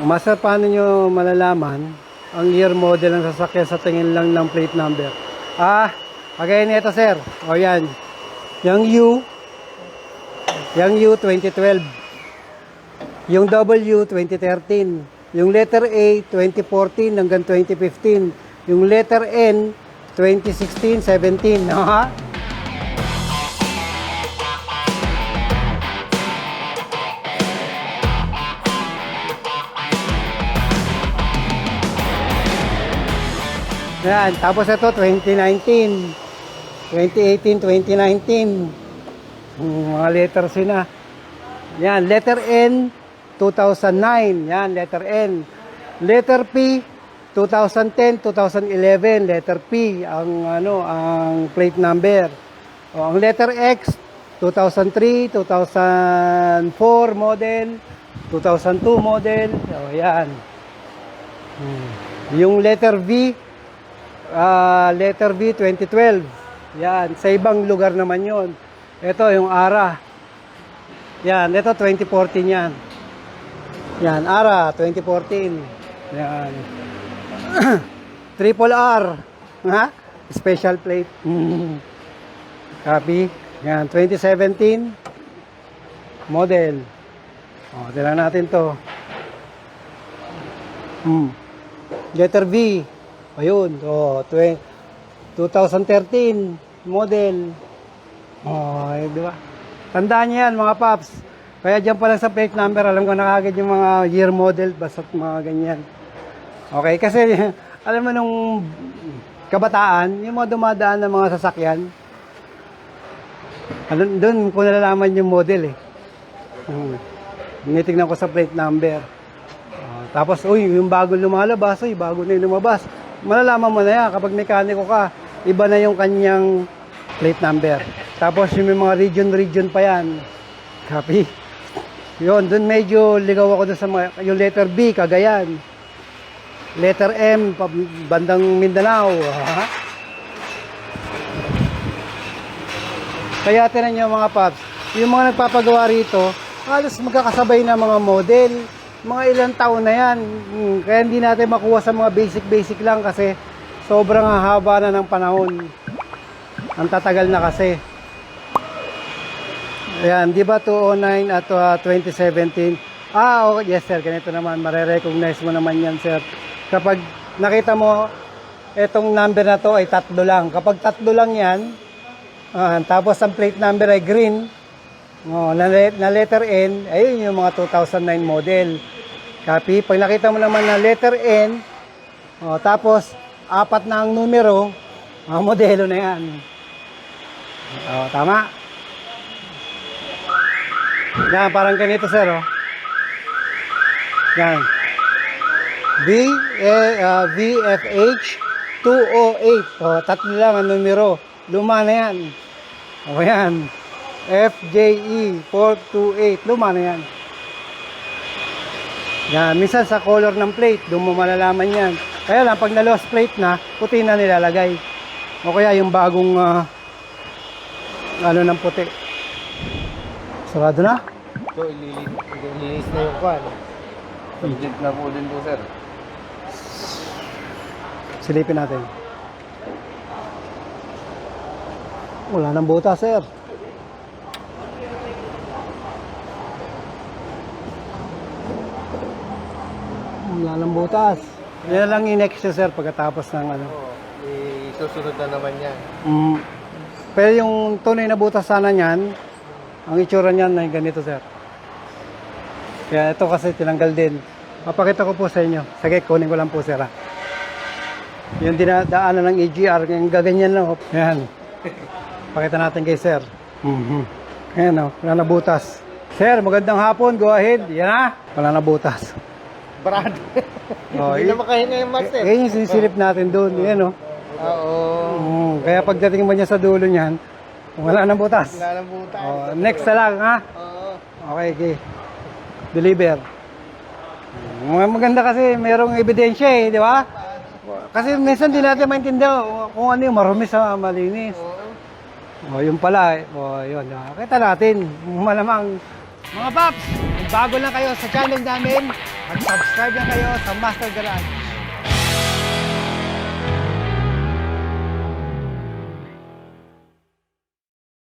Master, paano nyo malalaman ang year model ng sasakyan sa tingin lang ng plate number? Kagaya nito sir. O yan. Yung U 2012. Yung W 2013. Yung letter A 2014 hanggang 2015. Yung letter N 2016, 17. Ha? Yan, tapos ito 2019, 2018, 2019. Mga letters na. Yan, letter N 2009, yan letter N. Letter P 2010, 2011, letter P ang ang plate number. O, ang letter X 2003, 2004 model, 2002 model. O, yan. Yung letter V 2012. Yan, sa ibang lugar naman yon. Ito yung ARA. Yan, ito 2014 yan. Yan, ARA 2014. Yan. Triple R. Ha? Special plate. Copy. Yan, 2017 model. O, tingnan natin to. Letter V. Ayun, 2013 model. Di ba? Tandaan niyo yan mga paps. Kaya dyan pa lang sa plate number, alam ko na kagad yung mga year model, basta mga ganyan. Okay, kasi alam mo nung kabataan, yung mga dumadaan ng mga sasakyan, doon ko nalalaman yung model eh. Tinitignan ko sa plate number. Tapos, yung bago lumalabas, bago na yung lumabas. Malalaman mo na yan kapag mekaniko ka, iba na yung kanyang plate number. Tapos yung may mga region pa yan. Copy. Yun, dun medyo ligaw ako dun sa mga, yung letter B, Cagayan. Letter M, bandang Mindanao. Kaya tinan nyo mga paps, yung mga nagpapagawa rito, halos magkakasabay na mga model. Mga ilang taon na yan. Kaya hindi natin makuha sa mga basic lang kasi sobrang haba na ng panahon. Ang tatagal na kasi. Ayan, di ba 209 at 2017? Okay, yes sir, ganito naman. Mare-recognize mo naman yan sir. Kapag nakita mo, etong number na to ay 3 lang. Kapag 3 lang yan, tapos ang plate number ay green, na letter N, ayun yung mga 2009 model. Copy. Pag nakita mo naman na letter N, tapos 4 na ang numero, modelo na yan. Tama? Yan, parang ganito sir. Yan. VFH 208. 3 lang ang numero. Luma na yan. Yan. FJE 428. Luma na yan. Yan. Minsan sa color ng plate, doon mo malalaman yan. Kaya lang, pag na-lost plate na, puti na nilalagay. O kaya yung bagong, ng puti. Sarado na? So, ilinis na yung kwan. Subject na po din po, sir. Silipin natin. Wala nang buta, sir. Wala nang butas. Yan lang i-next nyo, sir, pagkatapos ng Isusunod na naman yan. Pero yung tunay na butas sana niyan, ang itsura niyan ay ganito, sir. Kaya ito kasi tinanggal din. Papakita ko po sa inyo. Sige, kunin ko lang po, sir. Yung dinadaanan ng EGR, yung gaganyan lang. Yan. Pakita natin kay sir. Ayan, wala na butas. Sir, magandang hapon. Go ahead. Yan na. Wala na butas. Brad. Hindi na makahinga yung master. Yan yung sinisilip natin doon. Yan, Oo. Kaya pagdating mo niya sa dulo niyan, wala na butas. Wala nang butas. Next na lang, ha? Oo. Okay. Deliver. Maganda kasi mayroong ebidensya eh, di ba? Kasi minsan di natin maintindihan kung ano yung marumi sa malinis. Yun pala eh. Yun. Kita natin. Malamang mga paps. bago lang kayo sa channel namin, mag-subscribe lang kayo sa Master Garage.